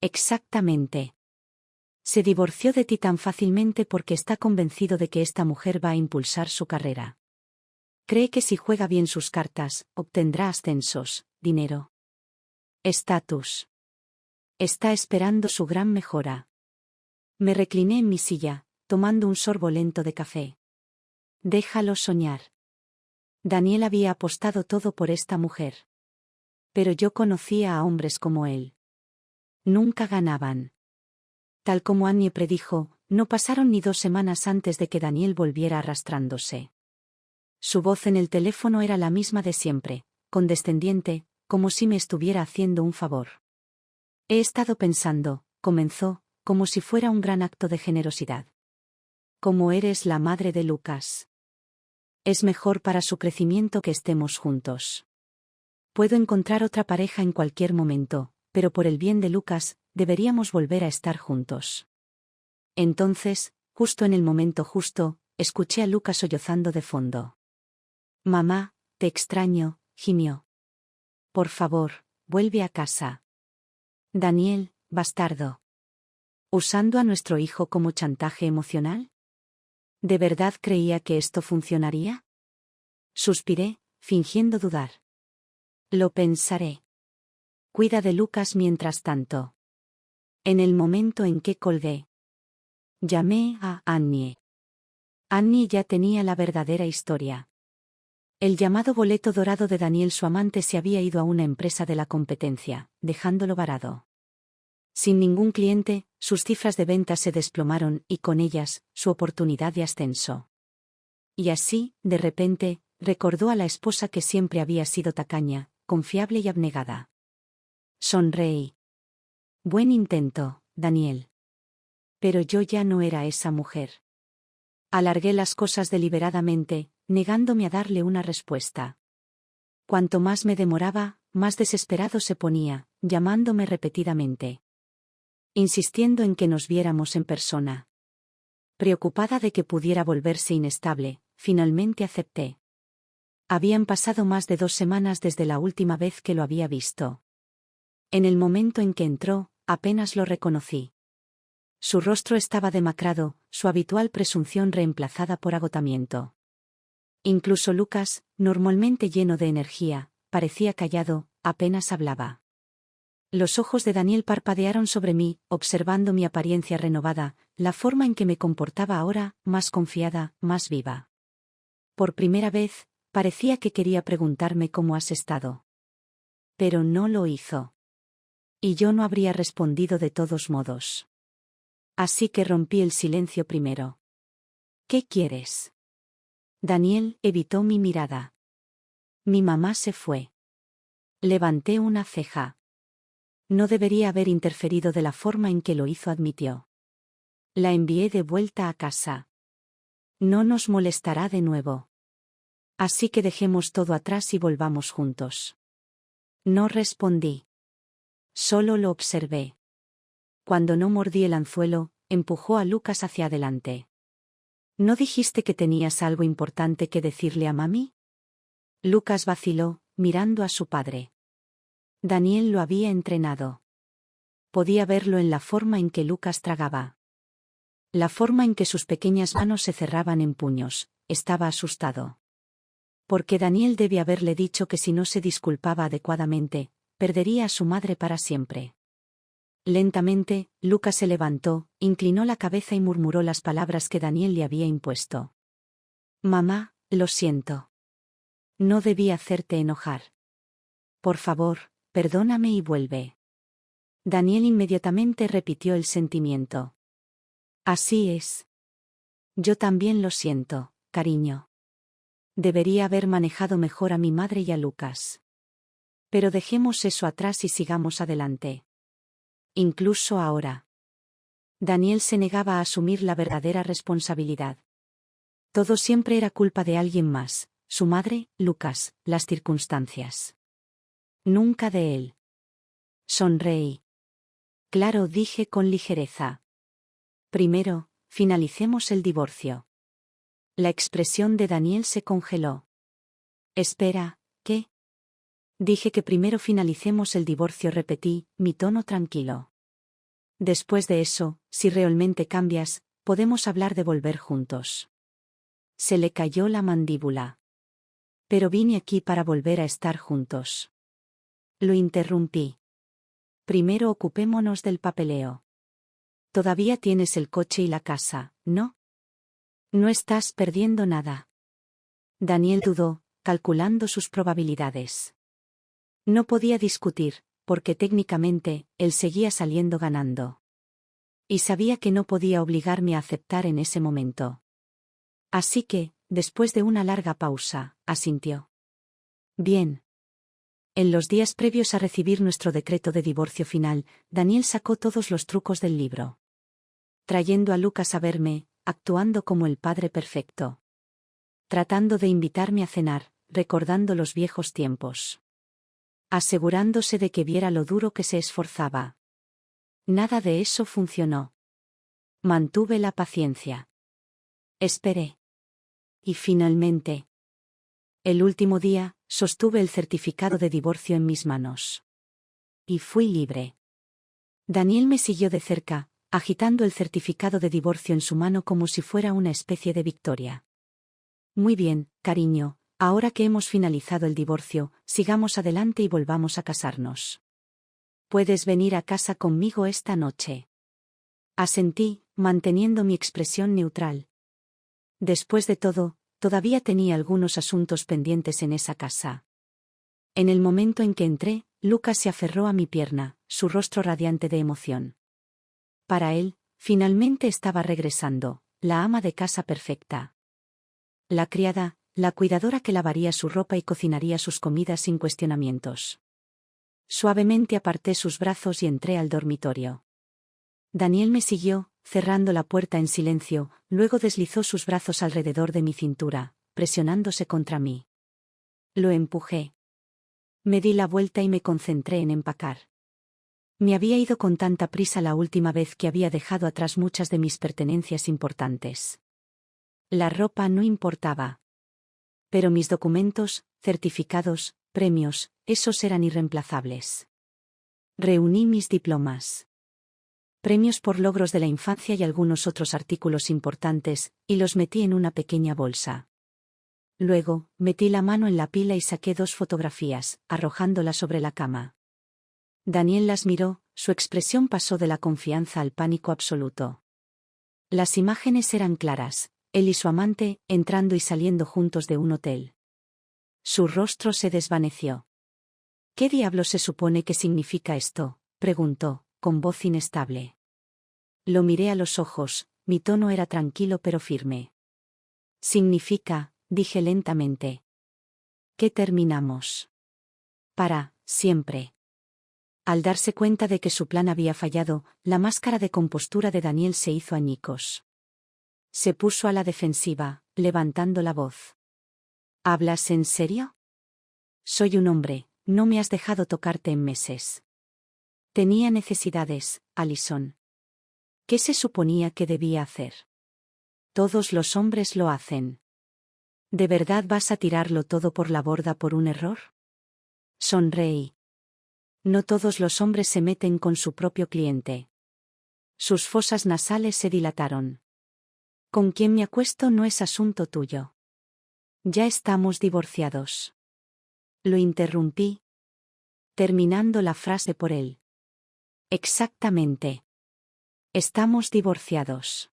A: Exactamente. Se divorció de ti tan fácilmente porque está convencido de que esta mujer va a impulsar su carrera. Cree que si juega bien sus cartas, obtendrá ascensos, dinero. Estatus. Está esperando su gran mejora. Me recliné en mi silla, tomando un sorbo lento de café. Déjalo soñar. Daniel había apostado todo por esta mujer. Pero yo conocía a hombres como él. Nunca ganaban. Tal como Annie predijo, no pasaron ni 2 semanas antes de que Daniel volviera arrastrándose. Su voz en el teléfono era la misma de siempre, condescendiente, como si me estuviera haciendo un favor. He estado pensando, comenzó, como si fuera un gran acto de generosidad. Como eres la madre de Lucas. Es mejor para su crecimiento que estemos juntos. Puedo encontrar otra pareja en cualquier momento, pero por el bien de Lucas, deberíamos volver a estar juntos. Entonces, justo en el momento justo, escuché a Lucas sollozando de fondo. Mamá, te extraño, gimió. Por favor, vuelve a casa. Daniel, bastardo. ¿Usando a nuestro hijo como chantaje emocional? ¿De verdad creía que esto funcionaría? Suspiré, fingiendo dudar. Lo pensaré. Cuida de Lucas mientras tanto. En el momento en que colgué, llamé a Annie. Annie ya tenía la verdadera historia. El llamado boleto dorado de Daniel, su amante, se había ido a una empresa de la competencia, dejándolo varado. Sin ningún cliente, sus cifras de ventas se desplomaron y con ellas, su oportunidad de ascenso. Y así, de repente, recordó a la esposa que siempre había sido tacaña, confiable y abnegada. Sonreí. Buen intento, Daniel. Pero yo ya no era esa mujer. Alargué las cosas deliberadamente, negándome a darle una respuesta. Cuanto más me demoraba, más desesperado se ponía, llamándome repetidamente. Insistiendo en que nos viéramos en persona. Preocupada de que pudiera volverse inestable, finalmente acepté. Habían pasado más de 2 semanas desde la última vez que lo había visto. En el momento en que entró, apenas lo reconocí. Su rostro estaba demacrado, su habitual presunción reemplazada por agotamiento. Incluso Lucas, normalmente lleno de energía, parecía callado, apenas hablaba. Los ojos de Daniel parpadearon sobre mí, observando mi apariencia renovada, la forma en que me comportaba ahora, más confiada, más viva. Por primera vez, parecía que quería preguntarme cómo has estado. Pero no lo hizo. Y yo no habría respondido de todos modos. Así que rompí el silencio primero. ¿Qué quieres? Daniel evitó mi mirada. Mi mamá se fue. Levanté una ceja. No debería haber interferido de la forma en que lo hizo, admitió. La envié de vuelta a casa. No nos molestará de nuevo. Así que dejemos todo atrás y volvamos juntos. No respondí. Solo lo observé. Cuando no mordí el anzuelo, empujó a Lucas hacia adelante. ¿No dijiste que tenías algo importante que decirle a mami? Lucas vaciló, mirando a su padre. Daniel lo había entrenado. Podía verlo en la forma en que Lucas tragaba. La forma en que sus pequeñas manos se cerraban en puños. Estaba asustado. Porque Daniel debe haberle dicho que si no se disculpaba adecuadamente, perdería a su madre para siempre. Lentamente, Lucas se levantó, inclinó la cabeza y murmuró las palabras que Daniel le había impuesto. Mamá, lo siento. No debí hacerte enojar. Por favor, perdóname y vuelve. Daniel inmediatamente repitió el sentimiento. Así es. Yo también lo siento, cariño. Debería haber manejado mejor a mi madre y a Lucas. Pero dejemos eso atrás y sigamos adelante. Incluso ahora. Daniel se negaba a asumir la verdadera responsabilidad. Todo siempre era culpa de alguien más, su madre, Lucas, las circunstancias. Nunca de él. Sonreí. Claro, dije con ligereza. Primero, finalicemos el divorcio. La expresión de Daniel se congeló. Espera, ¿qué? Dije que primero finalicemos el divorcio, repetí, mi tono tranquilo. Después de eso, si realmente cambias, podemos hablar de volver juntos. Se le cayó la mandíbula. Pero vine aquí para volver a estar juntos. Lo interrumpí. Primero ocupémonos del papeleo. Todavía tienes el coche y la casa, ¿no? No estás perdiendo nada. Daniel dudó, calculando sus probabilidades. No podía discutir, porque técnicamente, él seguía saliendo ganando. Y sabía que no podía obligarme a aceptar en ese momento. Así que, después de una larga pausa, asintió. Bien. En los días previos a recibir nuestro decreto de divorcio final, Daniel sacó todos los trucos del libro. Trayendo a Lucas a verme, actuando como el padre perfecto. Tratando de invitarme a cenar, recordando los viejos tiempos. Asegurándose de que viera lo duro que se esforzaba. Nada de eso funcionó. Mantuve la paciencia. Esperé. Y finalmente. El último día, sostuve el certificado de divorcio en mis manos. Y fui libre. Daniel me siguió de cerca, agitando el certificado de divorcio en su mano como si fuera una especie de victoria. Muy bien, cariño, ahora que hemos finalizado el divorcio, sigamos adelante y volvamos a casarnos. Puedes venir a casa conmigo esta noche. Asentí, manteniendo mi expresión neutral. Después de todo, todavía tenía algunos asuntos pendientes en esa casa. En el momento en que entré, Lucas se aferró a mi pierna, su rostro radiante de emoción. Para él, finalmente estaba regresando, la ama de casa perfecta. La criada, la cuidadora que lavaría su ropa y cocinaría sus comidas sin cuestionamientos. Suavemente aparté sus brazos y entré al dormitorio. Daniel me siguió, cerrando la puerta en silencio, luego deslizó sus brazos alrededor de mi cintura, presionándose contra mí. Lo empujé. Me di la vuelta y me concentré en empacar. Me había ido con tanta prisa la última vez que había dejado atrás muchas de mis pertenencias importantes. La ropa no importaba. Pero mis documentos, certificados, premios, esos eran irreemplazables. Reuní mis diplomas. Premios por logros de la infancia y algunos otros artículos importantes, y los metí en una pequeña bolsa. Luego, metí la mano en la pila y saqué 2 fotografías, arrojándolas sobre la cama. Daniel las miró, su expresión pasó de la confianza al pánico absoluto. Las imágenes eran claras, él y su amante, entrando y saliendo juntos de un hotel. Su rostro se desvaneció. ¿Qué diablos se supone que significa esto?, preguntó, con voz inestable. Lo miré a los ojos, mi tono era tranquilo pero firme. Significa, dije lentamente, que terminamos. Para siempre. Al darse cuenta de que su plan había fallado, la máscara de compostura de Daniel se hizo añicos. Se puso a la defensiva, levantando la voz. ¿Hablas en serio? Soy un hombre, no me has dejado tocarte en meses. Tenía necesidades, Allison. ¿Qué se suponía que debía hacer? Todos los hombres lo hacen. ¿De verdad vas a tirarlo todo por la borda por un error? Sonreí. No todos los hombres se meten con su propio cliente. Sus fosas nasales se dilataron. Con quien me acuesto no es asunto tuyo. Ya estamos divorciados. Lo interrumpí, terminando la frase por él. Exactamente. Estamos divorciados.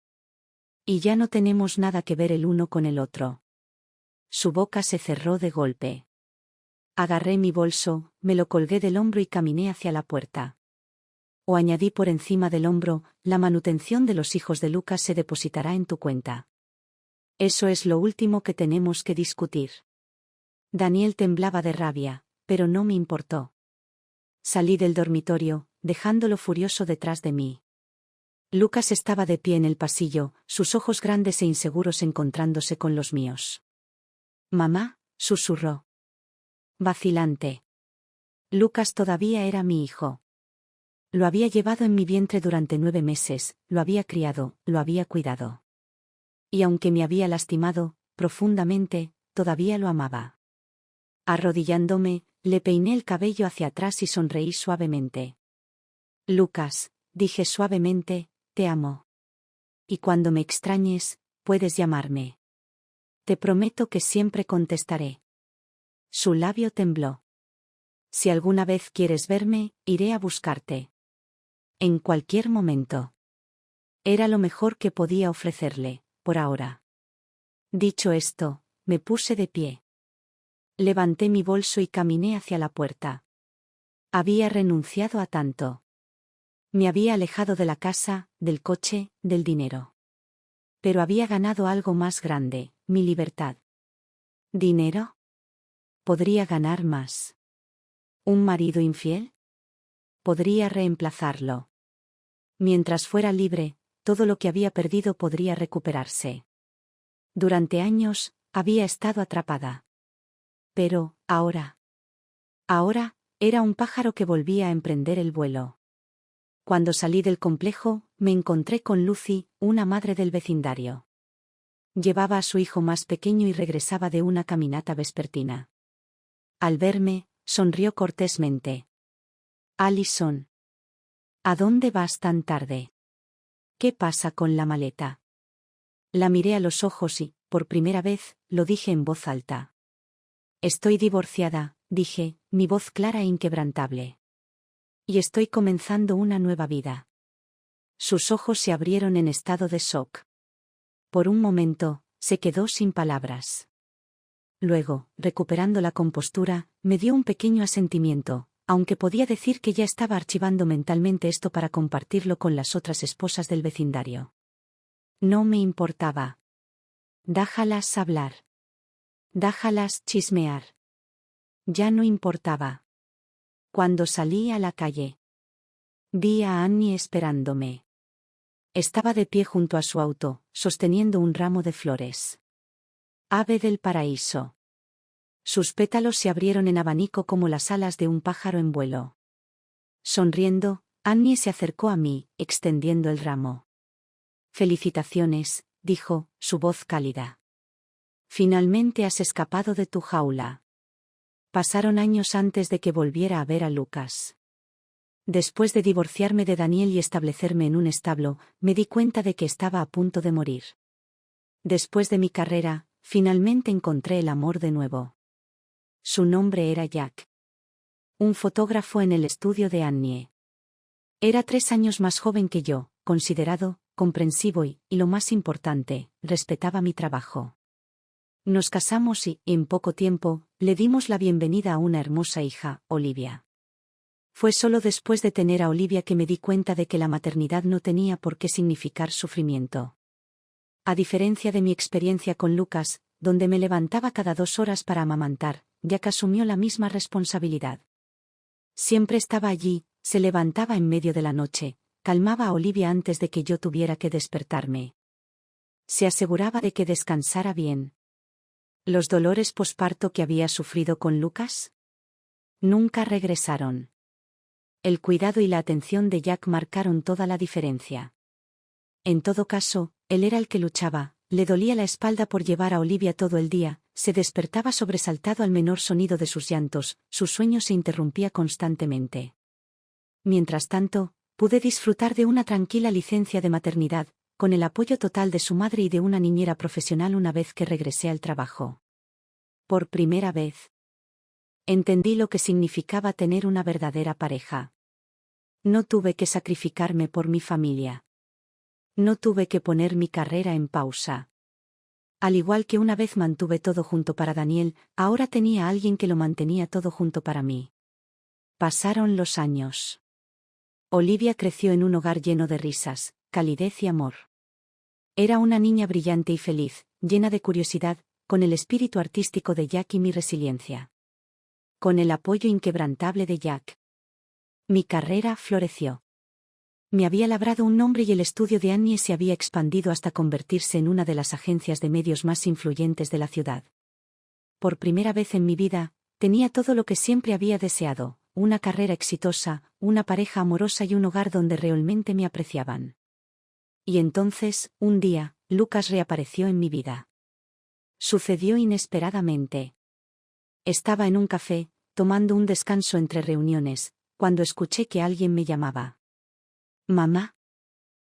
A: Y ya no tenemos nada que ver el uno con el otro. Su boca se cerró de golpe. Agarré mi bolso, me lo colgué del hombro y caminé hacia la puerta. O añadí por encima del hombro, la manutención de los hijos de Lucas se depositará en tu cuenta. Eso es lo último que tenemos que discutir. Daniel temblaba de rabia, pero no me importó. Salí del dormitorio, dejándolo furioso detrás de mí. Lucas estaba de pie en el pasillo, sus ojos grandes e inseguros encontrándose con los míos. «Mamá», susurró. Vacilante. Lucas todavía era mi hijo. Lo había llevado en mi vientre durante 9 meses, lo había criado, lo había cuidado. Y aunque me había lastimado, profundamente, todavía lo amaba. Arrodillándome, le peiné el cabello hacia atrás y sonreí suavemente. Lucas, dije suavemente, te amo. Y cuando me extrañes, puedes llamarme. Te prometo que siempre contestaré. Su labio tembló. Si alguna vez quieres verme, iré a buscarte. En cualquier momento. Era lo mejor que podía ofrecerle, por ahora. Dicho esto, me puse de pie. Levanté mi bolso y caminé hacia la puerta. Había renunciado a tanto. Me había alejado de la casa, del coche, del dinero. Pero había ganado algo más grande, mi libertad. ¿Dinero? Podría ganar más. ¿Un marido infiel? Podría reemplazarlo. Mientras fuera libre, todo lo que había perdido podría recuperarse. Durante años, había estado atrapada. Pero, ahora. Ahora, era un pájaro que volvía a emprender el vuelo. Cuando salí del complejo, me encontré con Lucy, una madre del vecindario. Llevaba a su hijo más pequeño y regresaba de una caminata vespertina. Al verme, sonrió cortésmente. Allison. ¿A dónde vas tan tarde? ¿Qué pasa con la maleta? La miré a los ojos y, por primera vez, lo dije en voz alta. Estoy divorciada, dije, mi voz clara e inquebrantable. Y estoy comenzando una nueva vida. Sus ojos se abrieron en estado de shock. Por un momento, se quedó sin palabras. Luego, recuperando la compostura, me dio un pequeño asentimiento, aunque podía decir que ya estaba archivando mentalmente esto para compartirlo con las otras esposas del vecindario. No me importaba. Déjalas hablar. Déjalas chismear. Ya no importaba. Cuando salí a la calle, vi a Annie esperándome. Estaba de pie junto a su auto, sosteniendo un ramo de flores. Ave del paraíso. Sus pétalos se abrieron en abanico como las alas de un pájaro en vuelo. Sonriendo, Annie se acercó a mí, extendiendo el ramo. Felicitaciones, dijo, su voz cálida. Finalmente has escapado de tu jaula. Pasaron años antes de que volviera a ver a Lucas. Después de divorciarme de Daniel y establecerme en un establo, me di cuenta de que estaba a punto de morir. Después de mi carrera, finalmente encontré el amor de nuevo. Su nombre era Jack. Un fotógrafo en el estudio de Annie. Era 3 años más joven que yo, considerado, comprensivo y, lo más importante, respetaba mi trabajo. Nos casamos y, en poco tiempo, le dimos la bienvenida a una hermosa hija, Olivia. Fue solo después de tener a Olivia que me di cuenta de que la maternidad no tenía por qué significar sufrimiento. A diferencia de mi experiencia con Lucas, donde me levantaba cada 2 horas para amamantar, Jack asumió la misma responsabilidad. Siempre estaba allí, se levantaba en medio de la noche, calmaba a Olivia antes de que yo tuviera que despertarme. Se aseguraba de que descansara bien. ¿Los dolores posparto que había sufrido con Lucas? Nunca regresaron. El cuidado y la atención de Jack marcaron toda la diferencia. En todo caso, él era el que luchaba, le dolía la espalda por llevar a Olivia todo el día, se despertaba sobresaltado al menor sonido de sus llantos, su sueño se interrumpía constantemente. Mientras tanto, pude disfrutar de una tranquila licencia de maternidad, con el apoyo total de su madre y de una niñera profesional una vez que regresé al trabajo. Por primera vez, entendí lo que significaba tener una verdadera pareja. No tuve que sacrificarme por mi familia. No tuve que poner mi carrera en pausa. Al igual que una vez mantuve todo junto para Daniel, ahora tenía a alguien que lo mantenía todo junto para mí. Pasaron los años. Olivia creció en un hogar lleno de risas, calidez y amor. Era una niña brillante y feliz, llena de curiosidad, con el espíritu artístico de Jack y mi resiliencia. Con el apoyo inquebrantable de Jack, mi carrera floreció. Me había labrado un nombre y el estudio de Annie se había expandido hasta convertirse en una de las agencias de medios más influyentes de la ciudad. Por primera vez en mi vida, tenía todo lo que siempre había deseado, una carrera exitosa, una pareja amorosa y un hogar donde realmente me apreciaban. Y entonces, un día, Lucas reapareció en mi vida. Sucedió inesperadamente. Estaba en un café, tomando un descanso entre reuniones, cuando escuché que alguien me llamaba. «Mamá».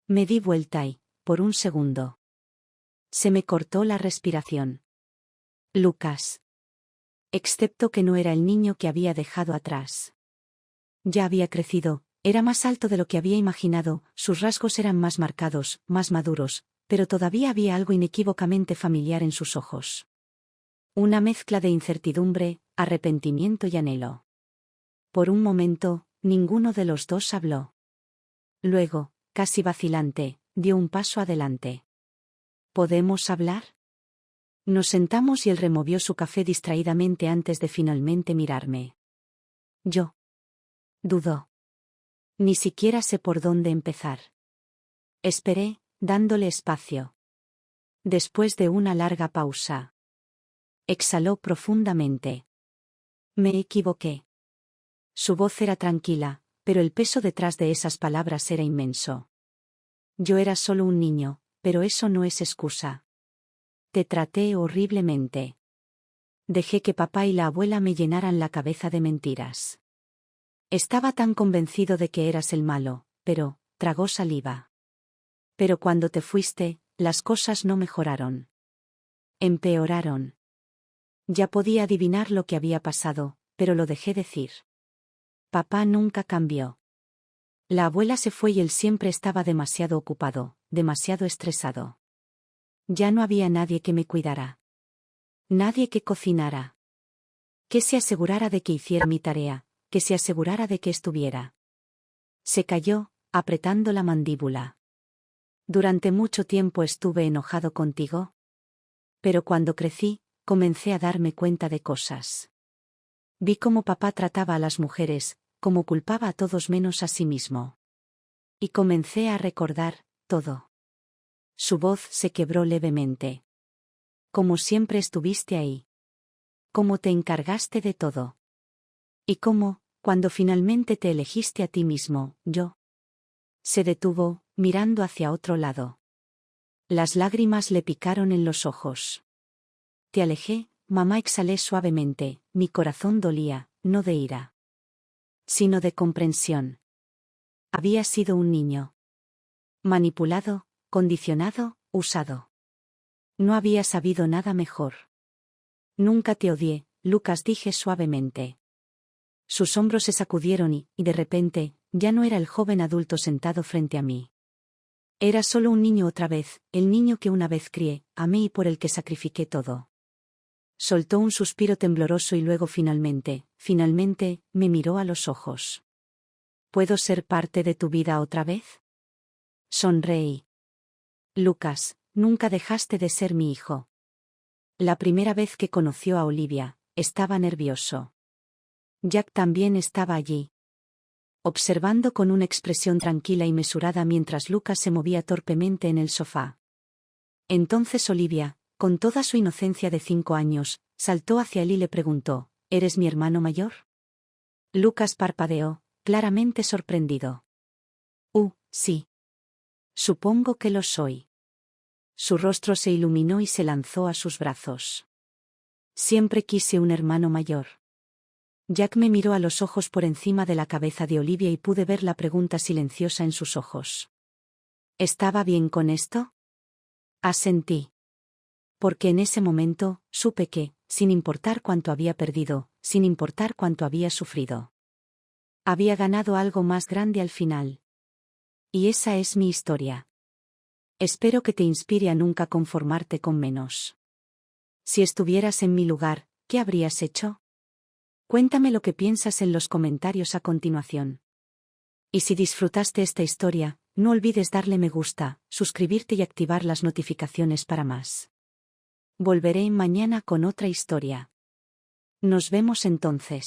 A: Me di vuelta y, por un segundo, se me cortó la respiración. Lucas. Excepto que no era el niño que había dejado atrás. Ya había crecido, era más alto de lo que había imaginado, sus rasgos eran más marcados, más maduros, pero todavía había algo inequívocamente familiar en sus ojos. Una mezcla de incertidumbre, arrepentimiento y anhelo. Por un momento, ninguno de los dos habló. Luego, casi vacilante, dio un paso adelante. ¿Podemos hablar? Nos sentamos y él removió su café distraídamente antes de finalmente mirarme. Yo. Dudó. Ni siquiera sé por dónde empezar. Esperé, dándole espacio. Después de una larga pausa, exhaló profundamente. Me equivoqué. Su voz era tranquila, pero el peso detrás de esas palabras era inmenso. Yo era solo un niño, pero eso no es excusa. Te traté horriblemente. Dejé que papá y la abuela me llenaran la cabeza de mentiras. Estaba tan convencido de que eras el malo, pero, tragó saliva. Pero cuando te fuiste, las cosas no mejoraron. Empeoraron. Ya podía adivinar lo que había pasado, pero lo dejé decir. Papá nunca cambió. La abuela se fue y él siempre estaba demasiado ocupado, demasiado estresado. Ya no había nadie que me cuidara. Nadie que cocinara. Que se asegurara de que hiciera mi tarea, que se asegurara de que estuviera. Se calló, apretando la mandíbula. Durante mucho tiempo estuve enojado contigo. Pero cuando crecí, comencé a darme cuenta de cosas. Vi cómo papá trataba a las mujeres, cómo culpaba a todos menos a sí mismo. Y comencé a recordar todo. Su voz se quebró levemente. Como siempre estuviste ahí. Cómo te encargaste de todo. Y cómo, cuando finalmente te elegiste a ti mismo, yo. Se detuvo, mirando hacia otro lado. Las lágrimas le picaron en los ojos. Te alejé, mamá, exhalé suavemente, mi corazón dolía, no de ira, sino de comprensión. Había sido un niño. Manipulado, condicionado, usado. No había sabido nada mejor. Nunca te odié, Lucas, dije suavemente. Sus hombros se sacudieron y, de repente, ya no era el joven adulto sentado frente a mí. Era solo un niño otra vez, el niño que una vez crié, amé y por el que sacrifiqué todo. Soltó un suspiro tembloroso y luego finalmente, me miró a los ojos. ¿Puedo ser parte de tu vida otra vez? Sonreí. Lucas, nunca dejaste de ser mi hijo. La primera vez que conoció a Olivia, estaba nervioso. Jack también estaba allí, observando con una expresión tranquila y mesurada mientras Lucas se movía torpemente en el sofá. Entonces Olivia, con toda su inocencia de 5 años, saltó hacia él y le preguntó, ¿eres mi hermano mayor? Lucas parpadeó, claramente sorprendido. Sí. Supongo que lo soy. Su rostro se iluminó y se lanzó a sus brazos. Siempre quise un hermano mayor. Jack me miró a los ojos por encima de la cabeza de Olivia y pude ver la pregunta silenciosa en sus ojos. ¿Estaba bien con esto? Asentí. Porque en ese momento, supe que, sin importar cuánto había perdido, sin importar cuánto había sufrido, había ganado algo más grande al final. Y esa es mi historia. Espero que te inspire a nunca conformarte con menos. Si estuvieras en mi lugar, ¿qué habrías hecho? Cuéntame lo que piensas en los comentarios a continuación. Y si disfrutaste esta historia, no olvides darle me gusta, suscribirte y activar las notificaciones para más. Volveré mañana con otra historia. Nos vemos entonces.